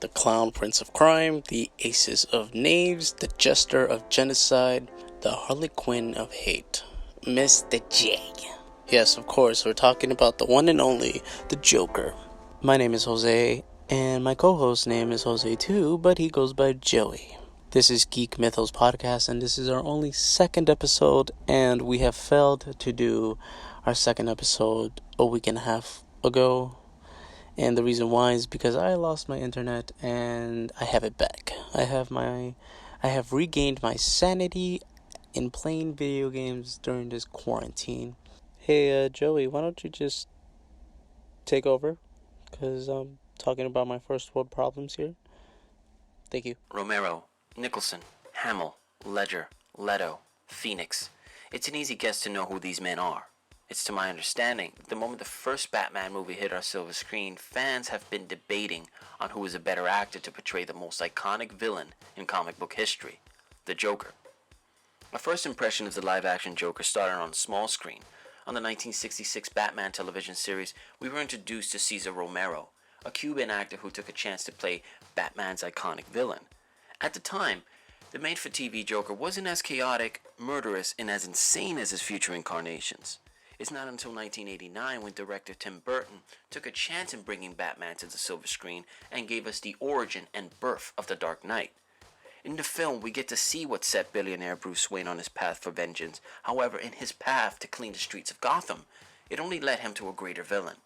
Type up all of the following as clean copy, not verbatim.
the Clown Prince of Crime, the Aces of Knaves, the Jester of Genocide, the Harlequin of Hate, Mr. J. Yes, of course, we're talking about the one and only, the Joker. My name is Jose, and my co-host's name is Jose too, but he goes by Joey. This is Geek Mythos Podcast, and this is our only second episode, and we have failed to do our second episode a week and a half ago. And the reason why is because I lost my internet and I have it back. I have regained my sanity in playing video games during this quarantine. Hey, Joey, why don't you just take over? Because I'm talking about my first world problems here. Thank you. Romero, Nicholson, Hamill, Ledger, Leto, Phoenix. It's an easy guess to know who these men are. It's to my understanding, the moment the first Batman movie hit our silver screen, fans have been debating on who is a better actor to portray the most iconic villain in comic book history, the Joker. Our first impression of the live-action Joker started on a small screen. On the 1966 Batman television series, we were introduced to Cesar Romero, a Cuban actor who took a chance to play Batman's iconic villain. At the time, the made-for-TV Joker wasn't as chaotic, murderous, and as insane as his future incarnations. It's not until 1989 when director Tim Burton took a chance in bringing Batman to the silver screen and gave us the origin and birth of the Dark Knight. In the film, we get to see what set billionaire Bruce Wayne on his path for vengeance. However, in his path to clean the streets of Gotham, it only led him to a greater villain.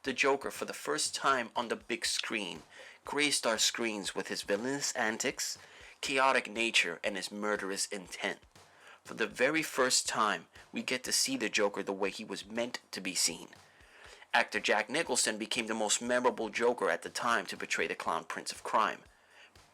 The Joker, for the first time on the big screen, graced our screens with his villainous antics, chaotic nature, and his murderous intent. For the very first time, we get to see the Joker the way he was meant to be seen. Actor Jack Nicholson became the most memorable Joker at the time to portray the Clown Prince of Crime,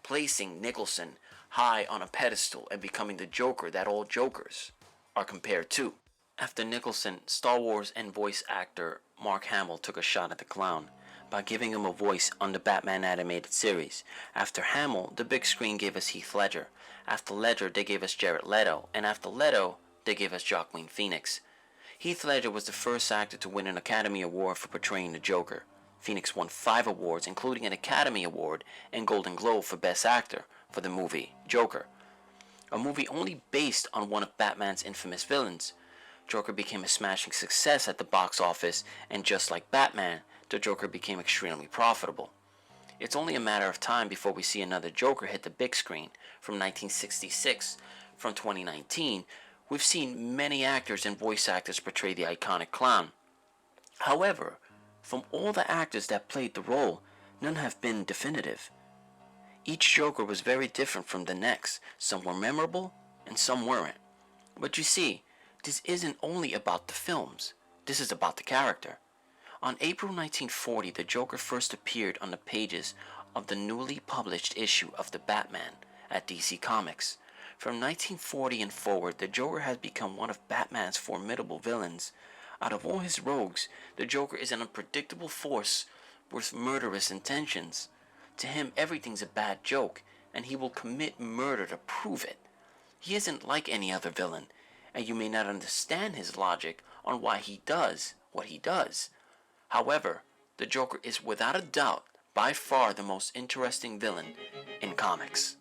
placing Nicholson high on a pedestal and becoming the Joker that all Jokers are compared to. After Nicholson, Star Wars and voice actor Mark Hamill took a shot at the clown by giving him a voice on the Batman animated series. After Hamill, the big screen gave us Heath Ledger. After Ledger, they gave us Jared Leto. And after Leto, they gave us Joaquin Phoenix. Heath Ledger was the first actor to win an Academy Award for portraying the Joker. Phoenix won 5 awards, including an Academy Award and Golden Globe for Best Actor for the movie Joker, a movie only based on one of Batman's infamous villains. Joker became a smashing success at the box office, and just like Batman, the Joker became extremely profitable. It's only a matter of time before we see another Joker hit the big screen. From 1966, from 2019, we've seen many actors and voice actors portray the iconic clown. However, from all the actors that played the role, none have been definitive. Each Joker was very different from the next. Some were memorable, and some weren't. But you see, this isn't only about the films. This is about the character. On April 1940, the Joker first appeared on the pages of the newly published issue of the Batman at DC Comics. From 1940 and forward, the Joker has become one of Batman's formidable villains. Out of all his rogues, the Joker is an unpredictable force with murderous intentions. To him, everything's a bad joke, and he will commit murder to prove it. He isn't like any other villain, and you may not understand his logic on why he does what he does. However, the Joker is without a doubt by far the most interesting villain in comics.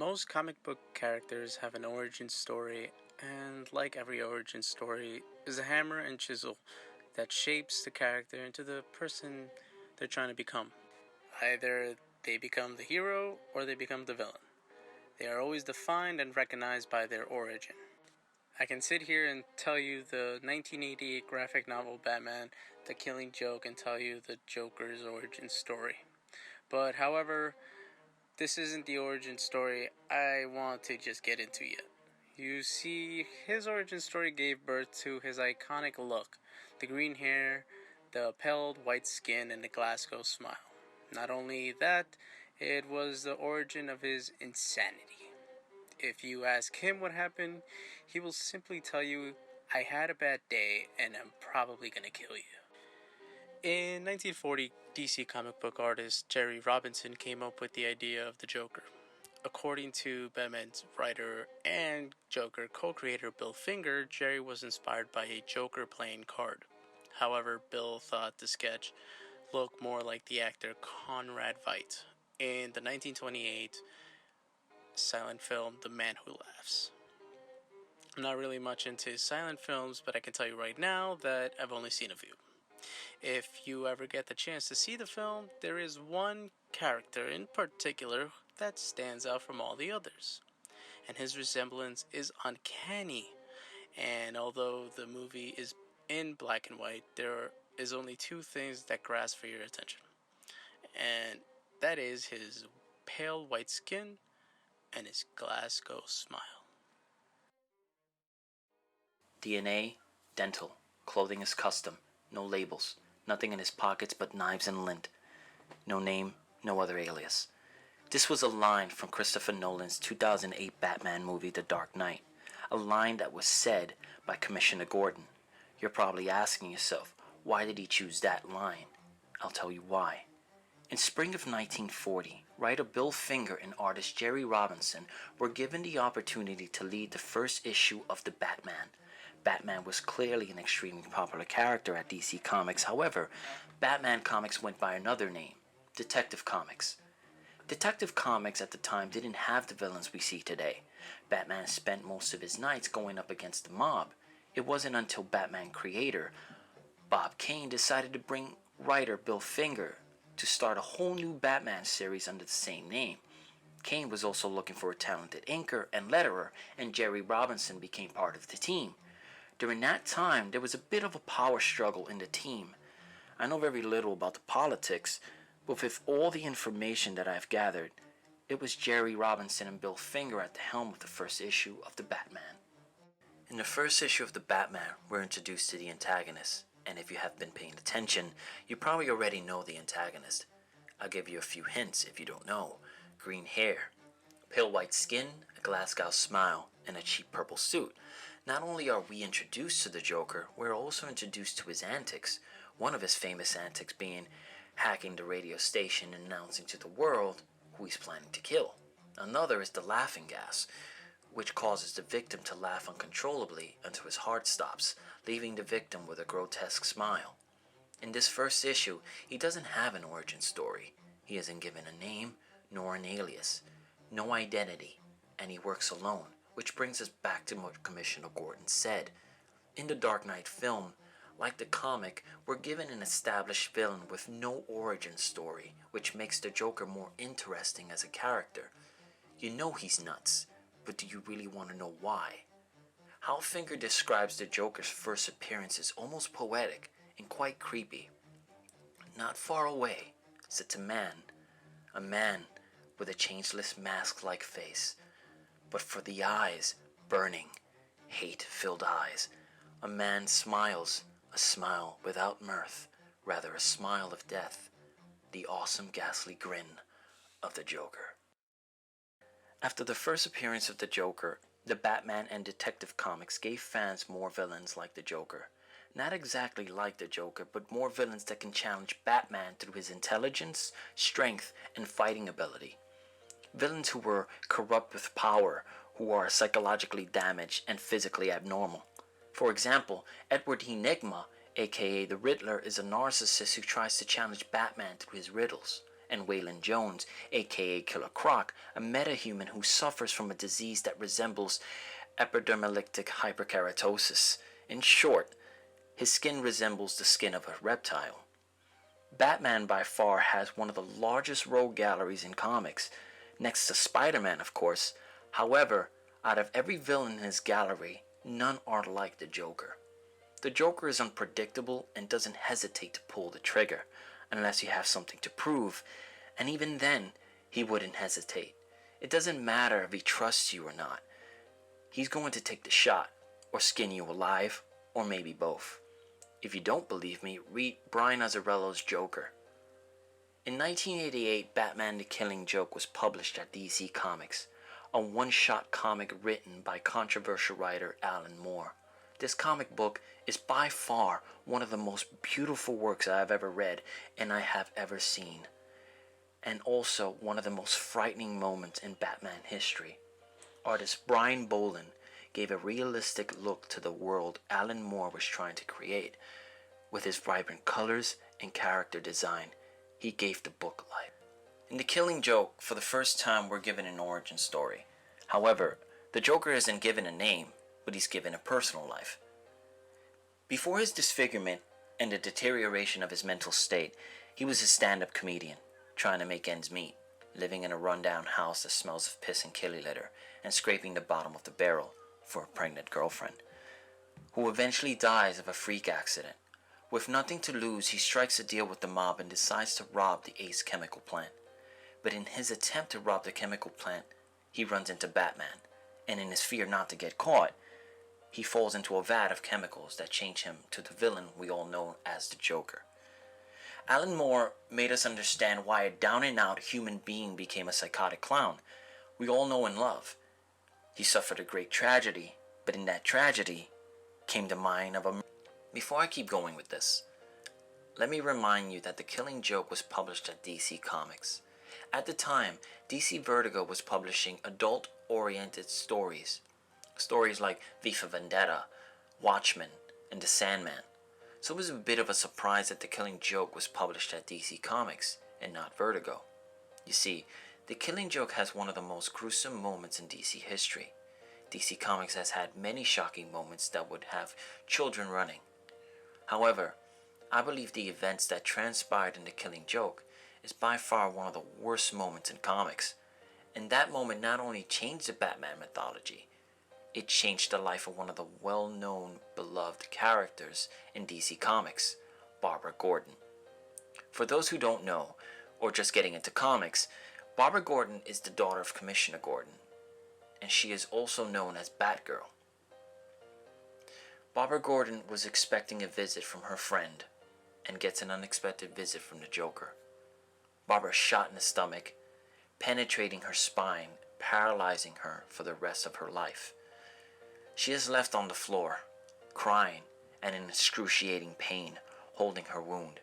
Most comic book characters have an origin story, and like every origin story, is a hammer and chisel that shapes the character into the person they're trying to become. Either they become the hero or they become the villain. They are always defined and recognized by their origin. I can sit here and tell you the 1988 graphic novel Batman, The Killing Joke, and tell you the Joker's origin story. But however, this isn't the origin story I want to just get into yet. You see, his origin story gave birth to his iconic look, the green hair, the pale white skin, and the Glasgow smile. Not only that, it was the origin of his insanity. If you ask him what happened, he will simply tell you, I had a bad day and I'm probably gonna kill you. In 1940, DC comic book artist Jerry Robinson came up with the idea of the Joker. According to Batman's writer and Joker co-creator Bill Finger, Jerry was inspired by a Joker playing card. However, Bill thought the sketch looked more like the actor Conrad Veidt in the 1928 silent film The Man Who Laughs. I'm not really much into silent films, but I can tell you right now that I've only seen a few. If you ever get the chance to see the film, there is one character in particular that stands out from all the others, and his resemblance is uncanny. And although the movie is in black and white, there is only two things that grasp for your attention, and that is his pale white skin and his Glasgow smile. DNA, dental. Clothing is custom. No labels. Nothing in his pockets but knives and lint. No name, no other alias. This was a line from Christopher Nolan's 2008 Batman movie The Dark Knight. A line that was said by Commissioner Gordon. You're probably asking yourself, why did he choose that line? I'll tell you why. In spring of 1940, writer Bill Finger and artist Jerry Robinson were given the opportunity to lead the first issue of the Batman. Batman was clearly an extremely popular character at DC Comics. However, Batman Comics went by another name, Detective Comics. Detective Comics at the time didn't have the villains we see today. Batman spent most of his nights going up against the mob. It wasn't until Batman creator Bob Kane decided to bring writer Bill Finger to start a whole new Batman series under the same name. Kane was also looking for a talented inker and letterer, and Jerry Robinson became part of the team. During that time, there was a bit of a power struggle in the team. I know very little about the politics, but with all the information that I've gathered, it was Jerry Robinson and Bill Finger at the helm of the first issue of the Batman. In the first issue of the Batman, we're introduced to the antagonist, and if you have been paying attention, you probably already know the antagonist. I'll give you a few hints if you don't know. Green hair, pale white skin, a Glasgow smile, and a cheap purple suit. Not only are we introduced to the Joker, we're also introduced to his antics. One of his famous antics being hacking the radio station and announcing to the world who he's planning to kill. Another is the laughing gas, which causes the victim to laugh uncontrollably until his heart stops, leaving the victim with a grotesque smile. In this first issue, he doesn't have an origin story. He isn't given a name nor an alias, no identity, and he works alone, which brings us back to what Commissioner Gordon said. In the Dark Knight film, like the comic, we're given an established villain with no origin story, which makes the Joker more interesting as a character. You know he's nuts, but do you really want to know why? How Finger describes the Joker's first appearance is almost poetic and quite creepy. Not far away sits a man with a changeless mask-like face, but for the eyes, burning, hate-filled eyes. A man smiles, a smile without mirth, rather a smile of death, the awesome ghastly grin of the Joker. After the first appearance of the Joker, the Batman and Detective Comics gave fans more villains like the Joker. Not exactly like the Joker, but more villains that can challenge Batman through his intelligence, strength, and fighting ability. Villains who were corrupt with power, who are psychologically damaged and physically abnormal. For example, Edward Enigma, aka the Riddler, is a narcissist who tries to challenge Batman through his riddles, and Waylon Jones, aka Killer Croc, a metahuman who suffers from a disease that resembles epidermolytic hyperkeratosis. In short, his skin resembles the skin of a reptile. Batman by far has one of the largest rogue galleries in comics, next to Spider-Man, of course. However, out of every villain in his gallery, none are like the Joker. The Joker is unpredictable and doesn't hesitate to pull the trigger, unless you have something to prove, and even then, he wouldn't hesitate. It doesn't matter if he trusts you or not. He's going to take the shot, or skin you alive, or maybe both. If you don't believe me, read Brian Azzarello's Joker. In 1988, Batman the Killing Joke was published at DC Comics, a one-shot comic written by controversial writer Alan Moore. This comic book is by far one of the most beautiful works I have ever read and I have ever seen, and also one of the most frightening moments in Batman history. Artist Brian Bolland gave a realistic look to the world Alan Moore was trying to create. With his vibrant colors and character design, he gave the book life. In The Killing Joke, for the first time, we're given an origin story. However, the Joker isn't given a name, but he's given a personal life. Before his disfigurement and the deterioration of his mental state, he was a stand-up comedian, trying to make ends meet, living in a rundown house that smells of piss and killy litter, and scraping the bottom of the barrel for a pregnant girlfriend, who eventually dies of a freak accident. With nothing to lose, he strikes a deal with the mob and decides to rob the Ace chemical plant. But in his attempt to rob the chemical plant, he runs into Batman, and in his fear not to get caught, he falls into a vat of chemicals that change him to the villain we all know as the Joker. Alan Moore made us understand why a down-and-out human being became a psychotic clown we all know and love. He suffered a great tragedy, but in that tragedy came the mind of a... Before I keep going with this, let me remind you that The Killing Joke was published at DC Comics. At the time, DC Vertigo was publishing adult-oriented stories. Stories like V for Vendetta, Watchmen, and The Sandman. So it was a bit of a surprise that The Killing Joke was published at DC Comics and not Vertigo. You see, The Killing Joke has one of the most gruesome moments in DC history. DC Comics has had many shocking moments that would have children running. However, I believe the events that transpired in The Killing Joke is by far one of the worst moments in comics. And that moment not only changed the Batman mythology, it changed the life of one of the well-known, beloved characters in DC Comics, Barbara Gordon. For those who don't know, or just getting into comics, Barbara Gordon is the daughter of Commissioner Gordon, and she is also known as Batgirl. Barbara Gordon was expecting a visit from her friend, and gets an unexpected visit from the Joker. Barbara is shot in the stomach, penetrating her spine, paralyzing her for the rest of her life. She is left on the floor, crying and in excruciating pain, holding her wound.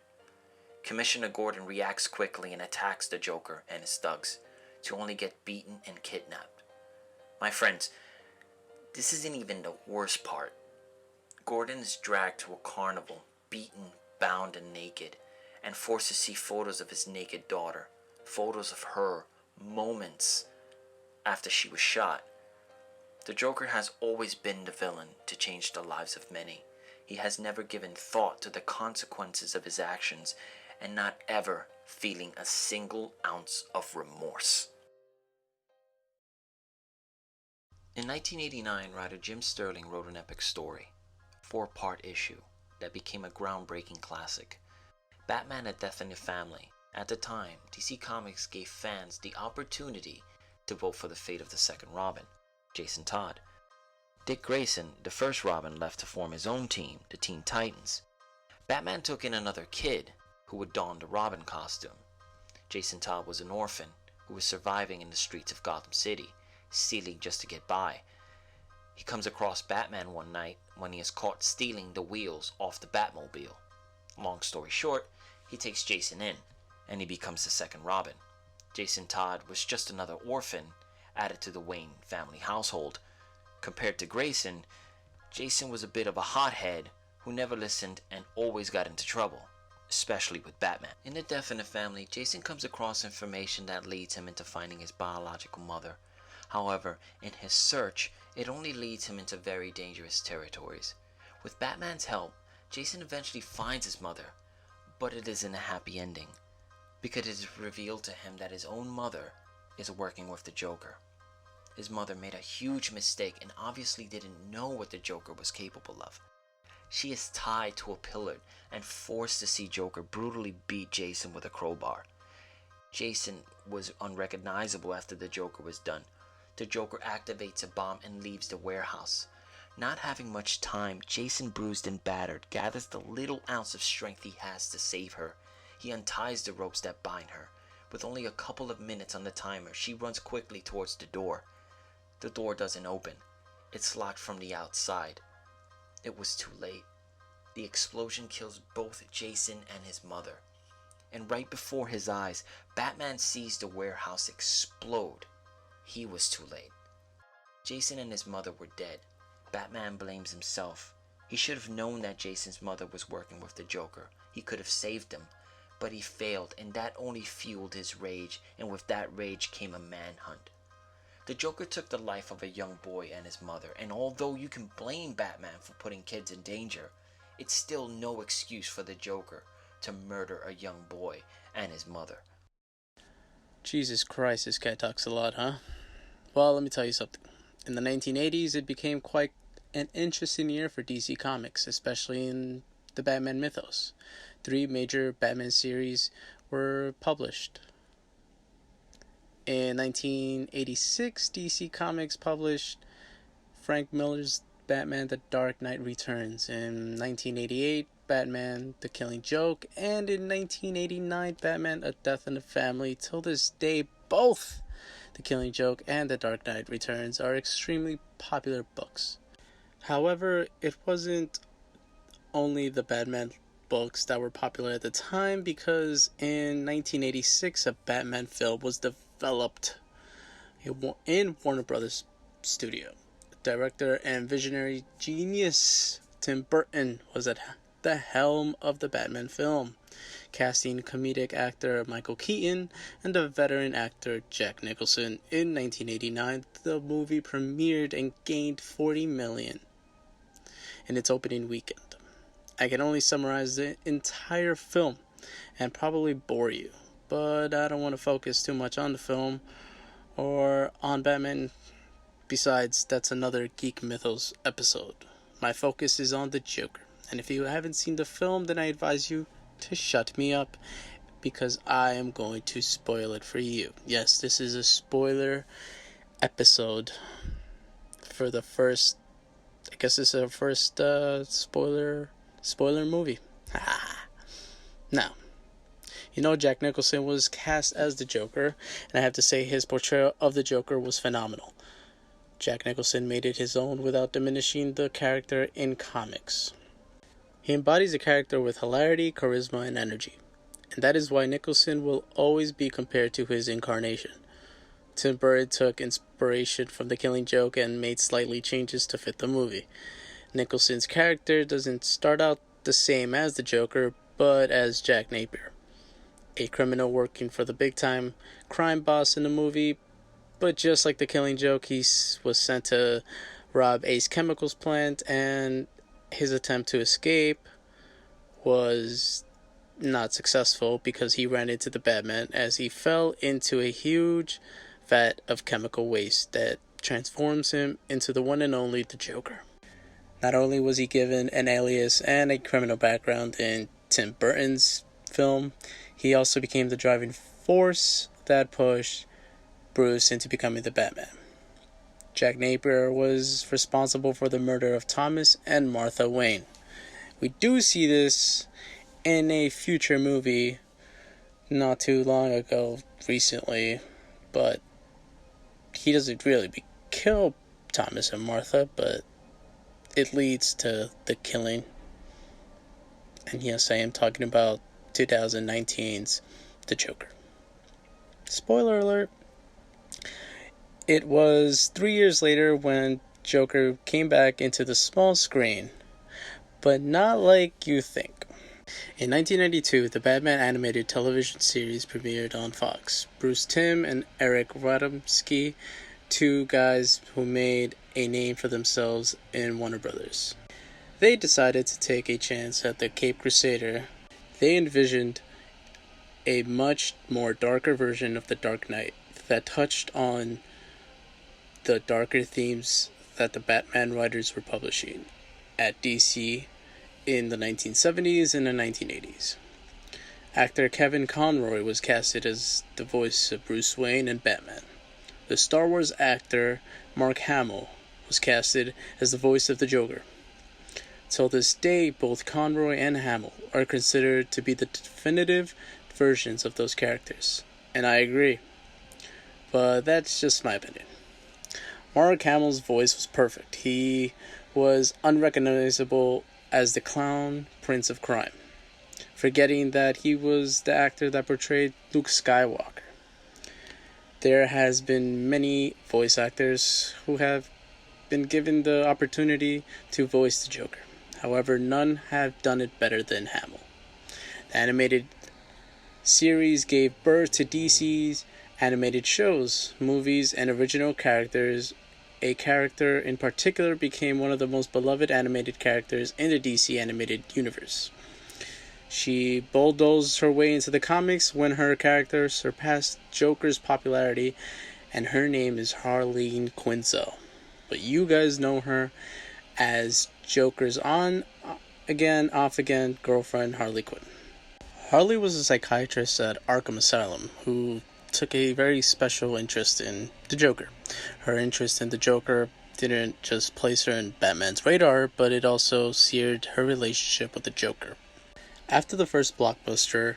Commissioner Gordon reacts quickly and attacks the Joker and his thugs, to only get beaten and kidnapped. My friends, this isn't even the worst part. Gordon is dragged to a carnival, beaten, bound, and naked, and forced to see photos of his naked daughter, photos of her moments after she was shot. The Joker has always been the villain to change the lives of many. He has never given thought to the consequences of his actions, and not ever feeling a single ounce of remorse. In 1989, writer Jim Sterling wrote an epic story, 4-part issue, that became a groundbreaking classic. Batman: A Death in the Family. At the time, DC Comics gave fans the opportunity to vote for the fate of the second Robin, Jason Todd. Dick Grayson, the first Robin, left to form his own team, the Teen Titans. Batman took in another kid who would don the Robin costume. Jason Todd was an orphan who was surviving in the streets of Gotham City, stealing just to get by. He comes across Batman one night when he is caught stealing the wheels off the Batmobile. Long story short, he takes Jason in, and he becomes the second Robin. Jason Todd was just another orphan added to the Wayne family household. Compared to Grayson, Jason was a bit of a hothead who never listened and always got into trouble. especially with Batman. In the Death in the Family, Jason comes across information that leads him into finding his biological mother. However, in his search, it only leads him into very dangerous territories. With Batman's help, Jason eventually finds his mother, but it isn't a happy ending, because it is revealed to him that his own mother is working with the Joker. His mother made a huge mistake and obviously didn't know what the Joker was capable of. She is tied to a pillar and forced to see Joker brutally beat Jason with a crowbar. Jason was unrecognizable after the Joker was done. The Joker activates a bomb and leaves the warehouse. Not having much time, Jason, bruised and battered, gathers the little ounce of strength he has to save her. He unties the ropes that bind her. With only a couple of minutes on the timer, she runs quickly towards the door. The door doesn't open. It's locked from the outside. It was too late. The explosion kills both Jason and his mother. And right before his eyes, Batman sees the warehouse explode. He was too late. Jason and his mother were dead. Batman blames himself. He should have known that Jason's mother was working with the Joker. He could have saved him. But he failed, and that only fueled his rage, and with that rage came a manhunt. The Joker took the life of a young boy and his mother, and although you can blame Batman for putting kids in danger, it's still no excuse for the Joker to murder a young boy and his mother. Jesus Christ, this guy talks a lot, huh? Well, let me tell you something. In the 1980s, it became quite an interesting year for DC Comics, especially in the Batman mythos. 3 major Batman series were published. In 1986, DC Comics published Frank Miller's Batman The Dark Knight Returns. In 1988, Batman The Killing Joke. And in 1989, Batman A Death in the Family. Till this day, both The Killing Joke and The Dark Knight Returns are extremely popular books. However, it wasn't only the Batman books that were popular at the time, because in 1986 a Batman film was developed in Warner Brothers Studio. Director and visionary genius Tim Burton was at the helm of the Batman film, casting comedic actor Michael Keaton and the veteran actor Jack Nicholson. In 1989, the movie premiered and gained $40 million in its opening weekend. I can only summarize the entire film and probably bore you, but I don't want to focus too much on the film or on Batman. Besides, that's another Geek Mythos episode. My focus is on the Joker, and if you haven't seen the film, then I advise you to shut me up, because I am going to spoil it for you. Yes, this is a spoiler episode for the first, I guess this is our first spoiler movie. Now, you know, Jack Nicholson was cast as the Joker, and I have to say his portrayal of the Joker was phenomenal. Jack Nicholson made it his own without diminishing the character in comics. He embodies the character with hilarity, charisma, and energy, and that is why Nicholson will always be compared to his incarnation. Tim Burton took inspiration from The Killing Joke and made slightly changes to fit the movie. Nicholson's character doesn't start out the same as the Joker, but as Jack Napier, a criminal working for the big-time crime boss in the movie. But just like The Killing Joke, he was sent to rob Ace Chemicals plant, and his attempt to escape was not successful because he ran into the Batman as he fell into a huge vat of chemical waste that transforms him into the one and only the Joker. Not only was he given an alias and a criminal background in Tim Burton's film, he also became the driving force that pushed Bruce into becoming the Batman. Jack Napier was responsible for the murder of Thomas and Martha Wayne. We do see this in a future movie not too long ago, recently, but he doesn't really kill Thomas and Martha, but it leads to the killing. And yes, I am talking about 2019's The Joker. Spoiler alert. It was 3 years later when Joker came back into the small screen, but not like you think. In 1992, the Batman animated television series premiered on Fox. Bruce Timm and Eric Radomski, two guys who made a name for themselves in Warner Brothers. They decided to take a chance at the Caped Crusader. They envisioned a much more darker version of the Dark Knight that touched on the darker themes that the Batman writers were publishing at DC in the 1970s and the 1980s. Actor Kevin Conroy was casted as the voice of Bruce Wayne and Batman. The Star Wars actor Mark Hamill was casted as the voice of the Joker. Till this day, both Conroy and Hamill are considered to be the definitive versions of those characters, and I agree. But that's just my opinion. Mark Hamill's voice was perfect. He was unrecognizable as the clown prince of crime, forgetting that he was the actor that portrayed Luke Skywalker. There has been many voice actors who have been given the opportunity to voice the Joker. However, none have done it better than Hamill. The animated series gave birth to DC's animated shows, movies, and original characters. A character in particular became one of the most beloved animated characters in the DC animated universe. She bulldozed her way into the comics when her character surpassed Joker's popularity, and her name is Harleen Quinzel. But you guys know her as Joker's on-again, off-again girlfriend, Harley Quinn. Harley was a psychiatrist at Arkham Asylum who took a very special interest in the Joker. Her interest in the Joker didn't just place her in Batman's radar, but it also seared her relationship with the Joker. After the first blockbuster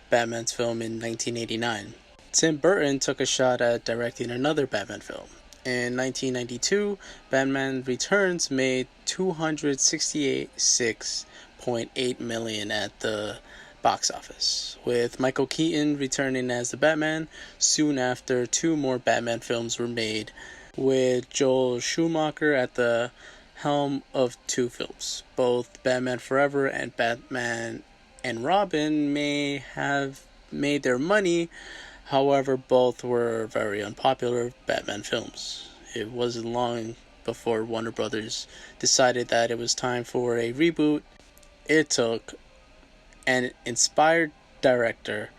Batman's film in 1989, Tim Burton took a shot at directing another Batman film. In 1992, Batman Returns made $266.8 million at the box office, with Michael Keaton returning as the Batman. Soon after, two more Batman films were made, with Joel Schumacher at the helm of two films. Both Batman Forever and Batman and Robin may have made their money, however, both were very unpopular Batman films. It wasn't long before Warner Brothers decided that it was time for a reboot. It took an inspired director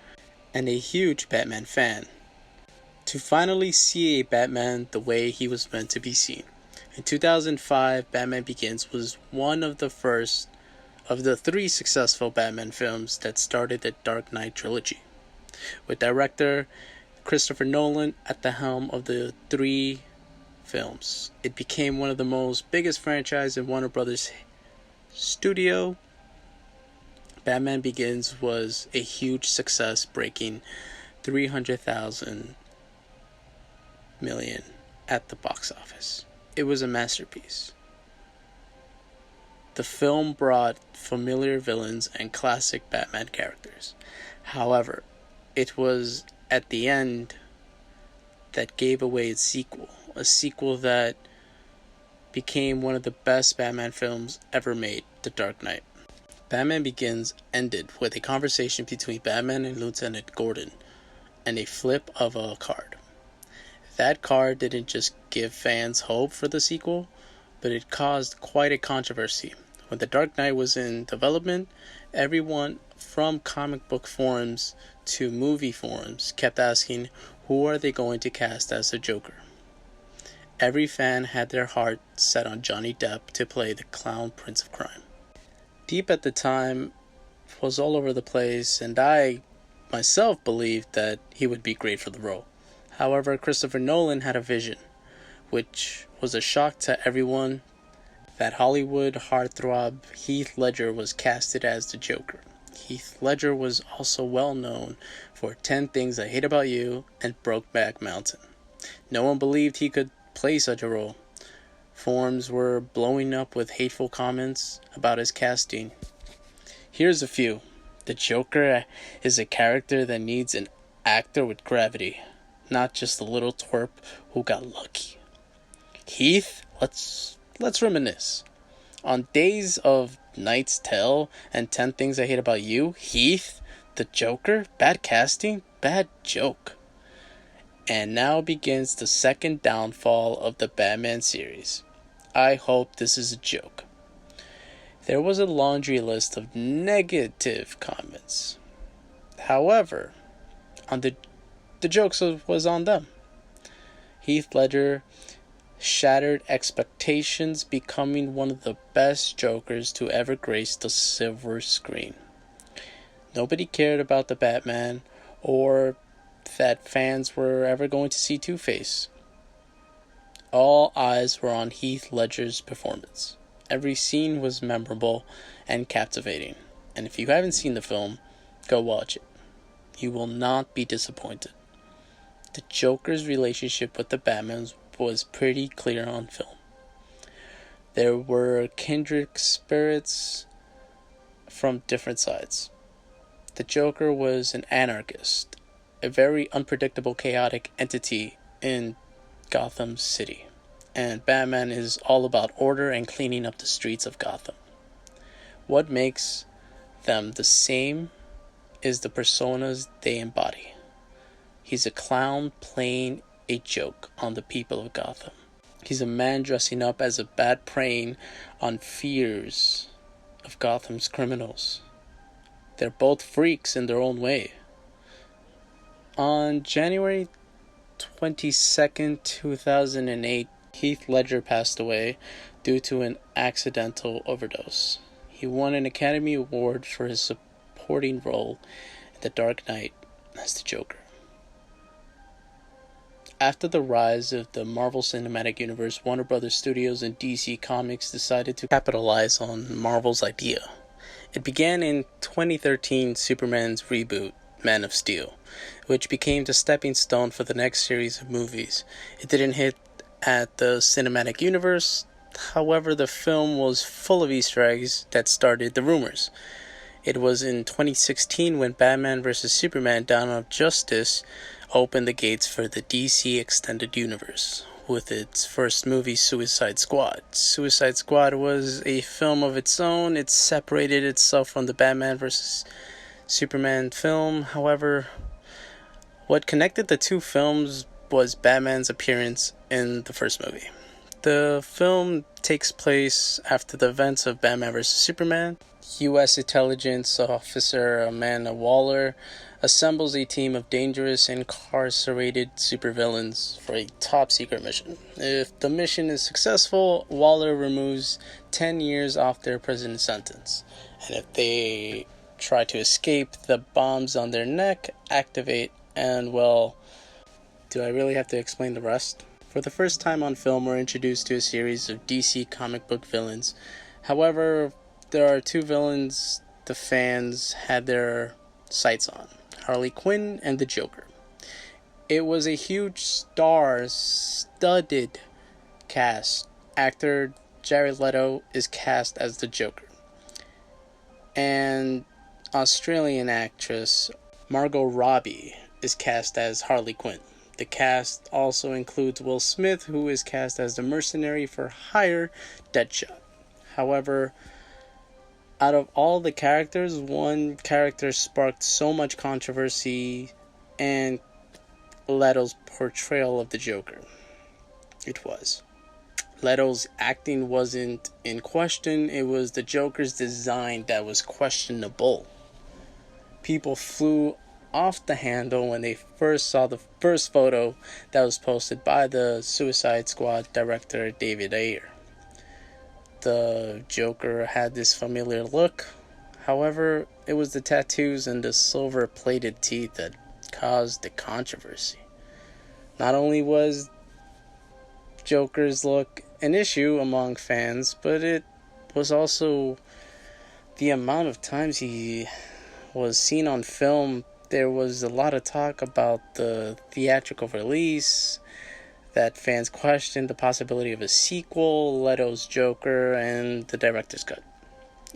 and a huge Batman fan to finally see a Batman the way he was meant to be seen. In 2005, Batman Begins was one of the first of the three successful Batman films that started the Dark Knight trilogy, with director Christopher Nolan at the helm of the three films. It became one of the most biggest franchises in Warner Brothers studio. Batman Begins was a huge success, breaking 300,000 million at the box office. It was a masterpiece. The film brought familiar villains and classic Batman characters. However, it was at the end that gave away its sequel, a sequel that became one of the best Batman films ever made, The Dark Knight. Batman Begins ended with a conversation between Batman and Lieutenant Gordon and a flip of a card. That card didn't just give fans hope for the sequel, but it caused quite a controversy. When The Dark Knight was in development, everyone from comic book forums to movie forums kept asking, who are they going to cast as the Joker? Every fan had their heart set on Johnny Depp to play the clown prince of crime. Deep at the time was all over the place, and I myself believed that he would be great for the role. However, Christopher Nolan had a vision, which was a shock to everyone, that Hollywood heartthrob Heath Ledger was casted as the Joker. Heath Ledger was also well known for 10 Things I Hate About You and Brokeback Mountain. No one believed he could play such a role. Forums were blowing up with hateful comments about his casting. Here's a few. The Joker is a character that needs an actor with gravity, not just a little twerp who got lucky. Heath, let's reminisce. On days of Knight's Tale and 10 Things I Hate About You, Heath, the Joker, bad casting, bad joke. And now begins the second downfall of the Batman series. I hope this is a joke. There was a laundry list of negative comments. However, on the jokes was on them. Heath Ledger shattered expectations, becoming one of the best Jokers to ever grace the silver screen. Nobody cared about the Batman or that fans were ever going to see Two-Face. All eyes were on Heath Ledger's performance. Every scene was memorable and captivating. And if you haven't seen the film, go watch it. You will not be disappointed. The Joker's relationship with the Batman was pretty clear on film. There were kindred spirits from different sides. The Joker was an anarchist, a very unpredictable, chaotic entity in Gotham City. And Batman is all about order and cleaning up the streets of Gotham. What makes them the same is the personas they embody. He's a clown playing a joke on the people of Gotham. He's a man dressing up as a bat preying on fears of Gotham's criminals. They're both freaks in their own way. On January 22nd, 2008, Heath Ledger passed away due to an accidental overdose. He won an Academy Award for his supporting role in The Dark Knight as the Joker. After the rise of the Marvel Cinematic Universe, Warner Bros. Studios and DC Comics decided to capitalize on Marvel's idea. It began in 2013 Superman's reboot, Man of Steel, which became the stepping stone for the next series of movies. It didn't hit at the cinematic universe, however the film was full of Easter eggs that started the rumors. It was in 2016 when Batman vs. Superman Dawn of Justice opened the gates for the DC Extended Universe with its first movie, Suicide Squad. Suicide Squad was a film of its own. It separated itself from the Batman vs. Superman film. However, what connected the two films was Batman's appearance in the first movie. The film takes place after the events of Batman vs. Superman. U.S. intelligence officer Amanda Waller assembles a team of dangerous, incarcerated supervillains for a top-secret mission. If the mission is successful, Waller removes 10 years off their prison sentence. And if they try to escape, the bombs on their neck activate, and well, do I really have to explain the rest? For the first time on film, we're introduced to a series of DC comic book villains. However, there are two villains the fans had their sights on: Harley Quinn and the Joker. It was a huge star-studded cast. Actor Jared Leto is cast as the Joker. And Australian actress Margot Robbie is cast as Harley Quinn. The cast also includes Will Smith, who is cast as the mercenary for hire Deadshot. However, out of all the characters, one character sparked so much controversy and Leto's portrayal of the Joker. It was. Leto's acting wasn't in question, it was the Joker's design that was questionable. People flew off the handle when they first saw the first photo that was posted by the Suicide Squad director David Ayer. The Joker had this familiar look. However, it was the tattoos and the silver-plated teeth that caused the controversy. Not only was Joker's look an issue among fans, but it was also the amount of times he was seen on film. There was a lot of talk about the theatrical release, that fans questioned the possibility of a sequel, Leto's Joker, and the director's cut.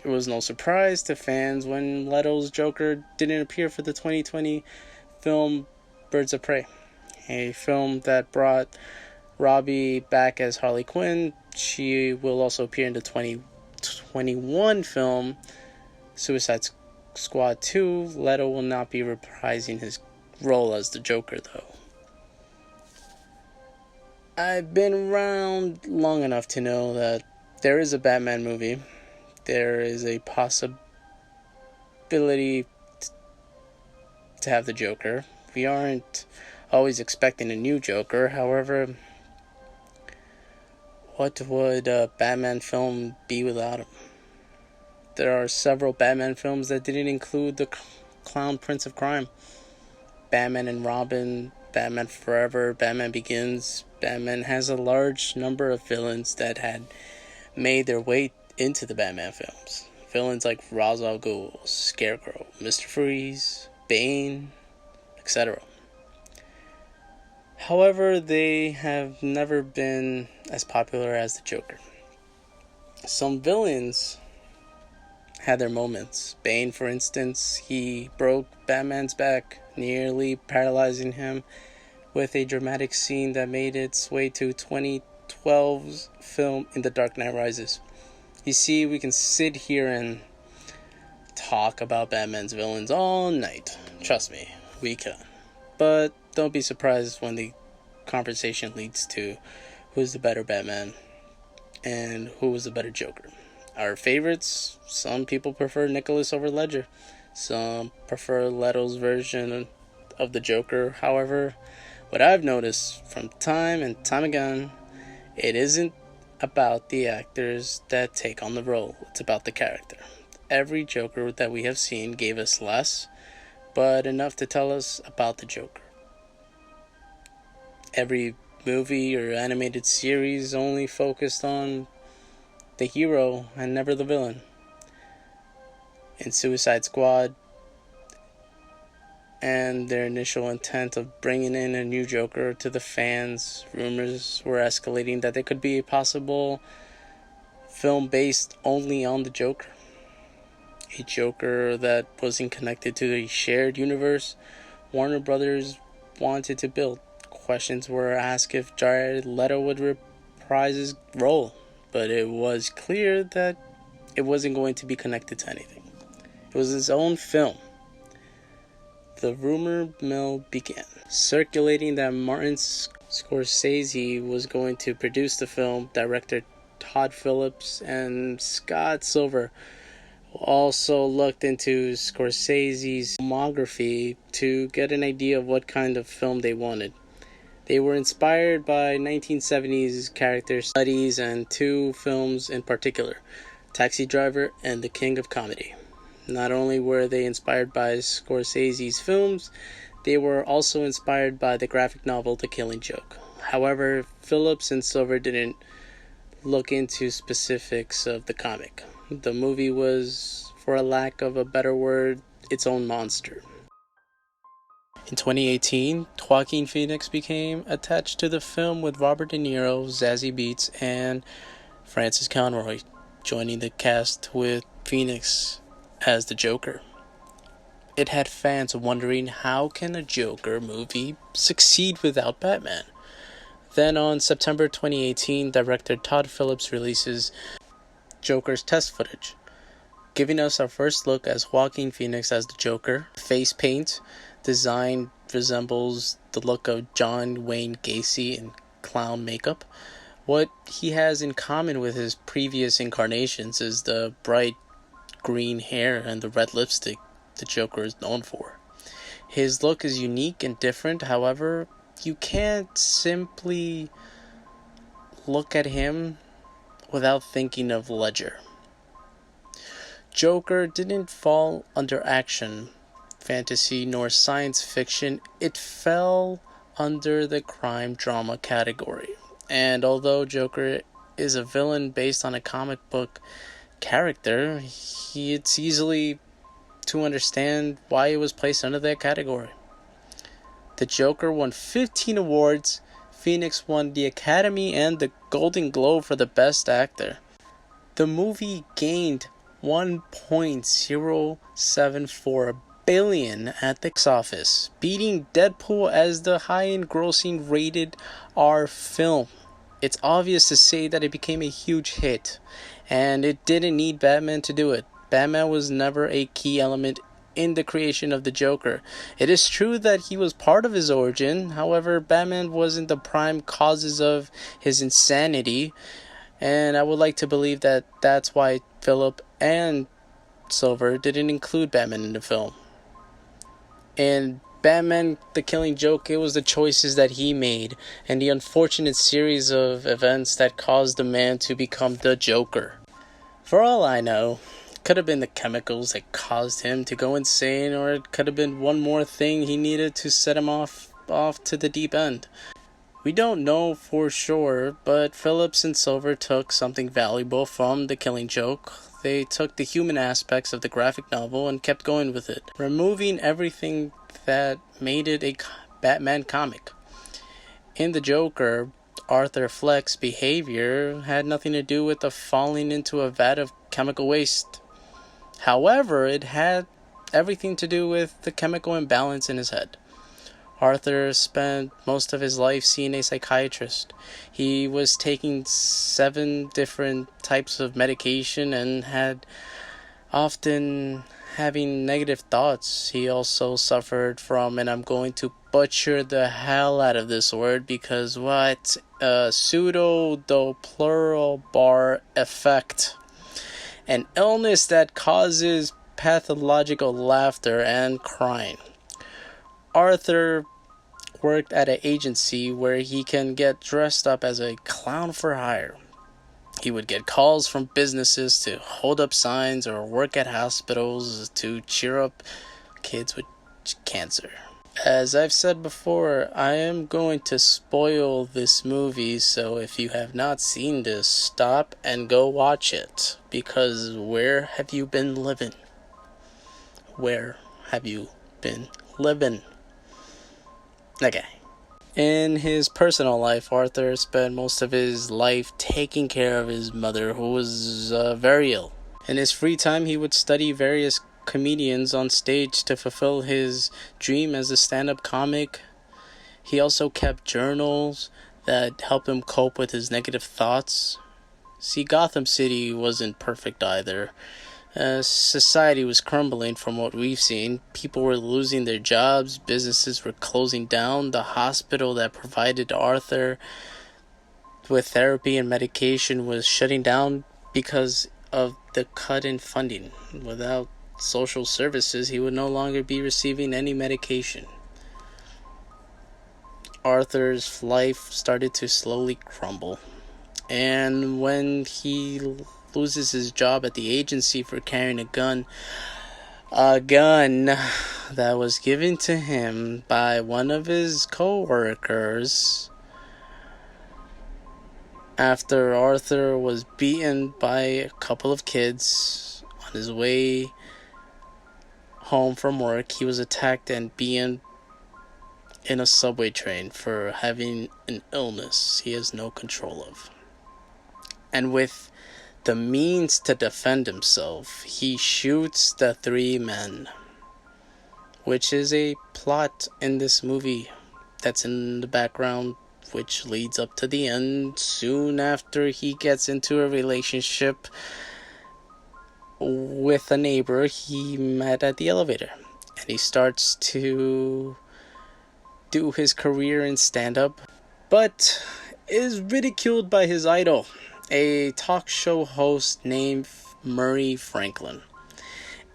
It was no surprise to fans when Leto's Joker didn't appear for the 2020 film Birds of Prey, a film that brought Robbie back as Harley Quinn. She will also appear in the 2021 film, Suicide Squad 2, Leto will not be reprising his role as the Joker, though. I've been around long enough to know that there is a Batman movie. There is a possibility to have the Joker. We aren't always expecting a new Joker. However, what would a Batman film be without him? There are several Batman films that didn't include the Clown Prince of Crime. Batman and Robin, Batman Forever, Batman Begins. Batman has a large number of villains that had made their way into the Batman films. Villains like Ra's al Ghul, Scarecrow, Mr. Freeze, Bane, etc. However, they have never been as popular as the Joker. Some villains had their moments. Bane, for instance, he broke Batman's back, nearly paralyzing him with a dramatic scene that made its way to 2012's film In the Dark Knight Rises. You see, we can sit here and talk about Batman's villains all night. Trust me, we can. But don't be surprised when the conversation leads to who's the better Batman and who was the better Joker. Our favorites, some people prefer Nicholas over Ledger. Some prefer Leto's version of the Joker. However, what I've noticed from time and time again, it isn't about the actors that take on the role. It's about the character. Every Joker that we have seen gave us less, but enough to tell us about the Joker. Every movie or animated series only focused on the hero and never the villain. In Suicide Squad and their initial intent of bringing in a new Joker to the fans, rumors were escalating that there could be a possible film based only on the Joker. A Joker that wasn't connected to a shared universe Warner Brothers wanted to build. Questions were asked if Jared Leto would reprise his role, but it was clear that it wasn't going to be connected to anything. It was his own film. The rumor mill began, circulating that Martin Scorsese was going to produce the film. Director Todd Phillips and Scott Silver also looked into Scorsese's filmography to get an idea of what kind of film they wanted. They were inspired by 1970s character studies and two films in particular, Taxi Driver and The King of Comedy. Not only were they inspired by Scorsese's films, they were also inspired by the graphic novel The Killing Joke. However, Phillips and Silver didn't look into specifics of the comic. The movie was, for a lack of a better word, its own monster. In 2018, Joaquin Phoenix became attached to the film with Robert De Niro, Zazie Beetz, and Frances Conroy, joining the cast with Phoenix as the Joker. It had fans wondering, how can a Joker movie succeed without Batman? Then on September 2018, director Todd Phillips releases Joker's test footage, giving us our first look as Joaquin Phoenix as the Joker. Face paint design resembles the look of John Wayne Gacy in clown makeup. What he has in common with his previous incarnations is the bright green hair and the red lipstick the Joker is known for. His look is unique and different. However, you can't simply look at him without thinking of Ledger. Joker didn't fall under action, fantasy, nor science fiction. It fell under the crime drama category. And although Joker is a villain based on a comic book character, it's easily to understand why it was placed under that category. The Joker won 15 awards. Phoenix won the Academy and the Golden Globe for the Best Actor. The movie gained $1.074 billion at the box office, beating Deadpool as the high-grossing rated R film. It's obvious to say that it became a huge hit, and it didn't need Batman to do it. Batman was never a key element in the creation of the Joker. It is true that he was part of his origin, however, Batman wasn't the prime causes of his insanity, and I would like to believe that that's why Philip and Silver didn't include Batman in the film. And Batman the Killing Joke, it was the choices that he made and the unfortunate series of events that caused the man to become the Joker. For all I know, it could have been the chemicals that caused him to go insane, or it could have been one more thing he needed to set him off to the deep end. We don't know for sure, but Phillips and Silver took something valuable from The Killing Joke. They took the human aspects of the graphic novel and kept going with it, removing everything that made it a Batman comic. In The Joker, Arthur Fleck's behavior had nothing to do with the falling into a vat of chemical waste. However, it had everything to do with the chemical imbalance in his head. Arthur spent most of his life seeing a psychiatrist. He was taking 7 different types of medication and had often having negative thoughts. He also suffered from, and I'm going to butcher the hell out of this word because what? Pseudo-pleural effect. An illness that causes pathological laughter and crying. Arthur worked at an agency where he can get dressed up as a clown for hire. He would get calls from businesses to hold up signs or work at hospitals to cheer up kids with cancer. As I've said before, I am going to spoil this movie, so if you have not seen this, stop and go watch it. Because where have you been living? Where have you been living? Okay. In his personal life, Arthur spent most of his life taking care of his mother, who was very ill. In his free time, he would study various comedians on stage to fulfill his dream as a stand-up comic. He also kept journals that helped him cope with his negative thoughts. See, Gotham City wasn't perfect either. Society was crumbling from what we've seen. People were losing their jobs, businesses were closing down. The hospital that provided Arthur with therapy and medication was shutting down because of the cut in funding. Without social services, he would no longer be receiving any medication. Arthur's life started to slowly crumble. And when he loses his job at the agency for carrying a gun that was given to him by one of his co-workers after Arthur was beaten by a couple of kids on his way home from work. He was attacked and beaten in a subway train for having an illness he has no control of. And with the means to defend himself, he shoots the 3 men, which is a plot in this movie that's in the background, which leads up to the end. Soon after he gets into a relationship with a neighbor he met at the elevator, and he starts to do his career in stand-up, but is ridiculed by his idol, a talk show host named Murray Franklin.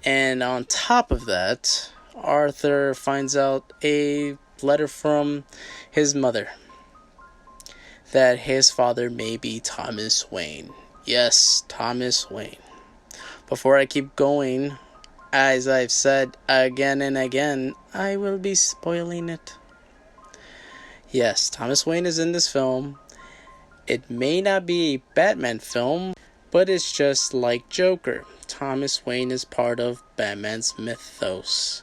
And on top of that, Arthur finds out a letter from his mother that his father may be Thomas Wayne. Yes, Thomas Wayne. Before I keep going, as I've said again and again, I will be spoiling it. Yes, Thomas Wayne is in this film. It may not be a Batman film, but it's just like Joker. Thomas Wayne is part of Batman's mythos.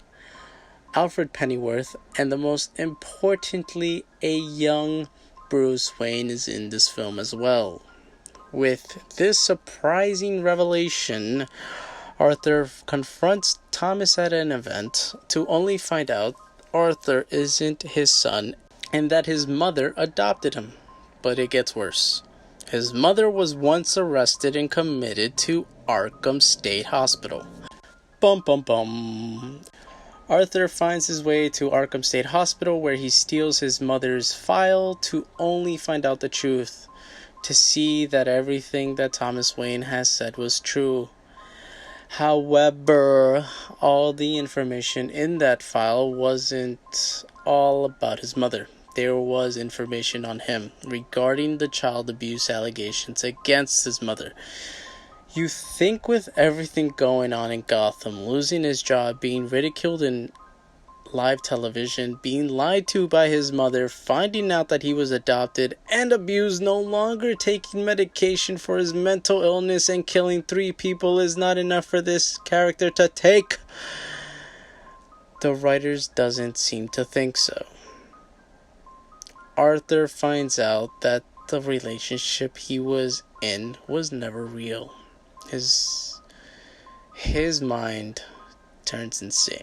Alfred Pennyworth, and the most importantly, a young Bruce Wayne is in this film as well. With this surprising revelation, Arthur confronts Thomas at an event to only find out Arthur isn't his son and that his mother adopted him. but it gets worse. His mother was once arrested and committed to Arkham State Hospital. Bum bum bum. Arthur finds his way to Arkham State Hospital where he steals his mother's file to only find out the truth, to see that everything that Thomas Wayne has said was true. However, all the information in that file wasn't all about his mother. There was information on him regarding the child abuse allegations against his mother. You think with everything going on in Gotham, losing his job, being ridiculed in live television, being lied to by his mother, finding out that he was adopted and abused, no longer taking medication for his mental illness, and killing 3 people is not enough for this character to take. The writers doesn't seem to think so. Arthur finds out that the relationship he was in was never real. His mind turns insane.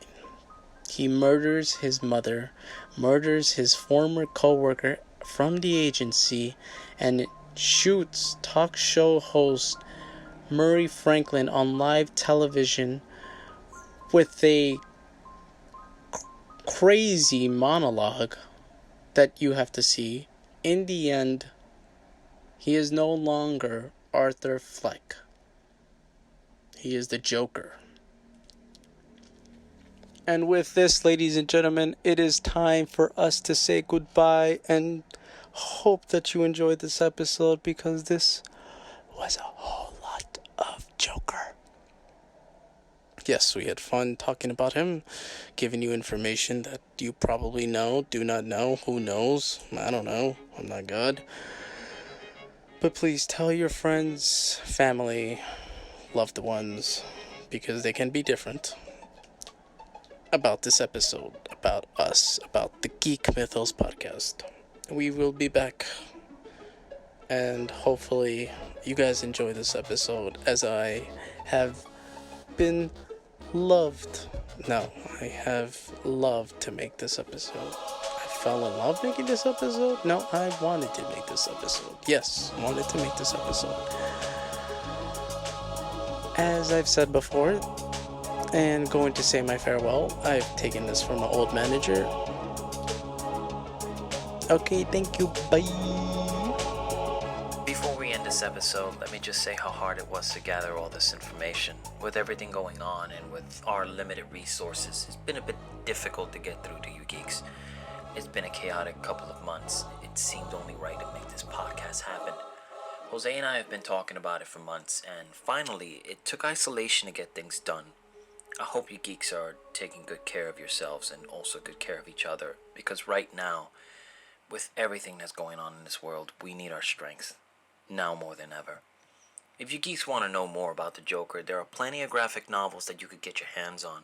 He murders his mother, murders his former co-worker from the agency, and shoots talk show host Murray Franklin on live television with a crazy monologue that you have to see. In the end, he is no longer Arthur Fleck. He is the Joker. And with this, ladies and gentlemen, it is time for us to say goodbye, and hope that you enjoyed this episode, because this was a whole lot of Joker. Yes, we had fun talking about him, giving you information that you probably know, do not know, who knows, I don't know, I'm not God. But please tell your friends, family, loved ones, because they can be different, about this episode, about us, about the Geek Mythos podcast. We will be back, and hopefully you guys enjoy this episode as I have been loved. No, I have loved to make this episode. I fell in love making this episode? No, I wanted to make this episode. Yes, wanted to make this episode. As I've said before, and going to say my farewell, I've taken this from my old manager. Okay, thank you, bye. Before we end this episode, let me just say how hard it was to gather all this information. With everything going on and with our limited resources, it's been a bit difficult to get through to you geeks. It's been a chaotic couple of months. It seemed only right to make this podcast happen. Jose and I have been talking about it for months, and finally, it took isolation to get things done. I hope you geeks are taking good care of yourselves and also good care of each other, because right now, with everything that's going on in this world, we need our strength, now more than ever. If you geeks want to know more about the Joker, there are plenty of graphic novels that you could get your hands on.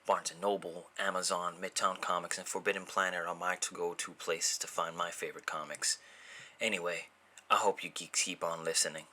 Barnes & Noble, Amazon, Midtown Comics, and Forbidden Planet are my go-to places to find my favorite comics. Anyway, I hope you geeks keep on listening.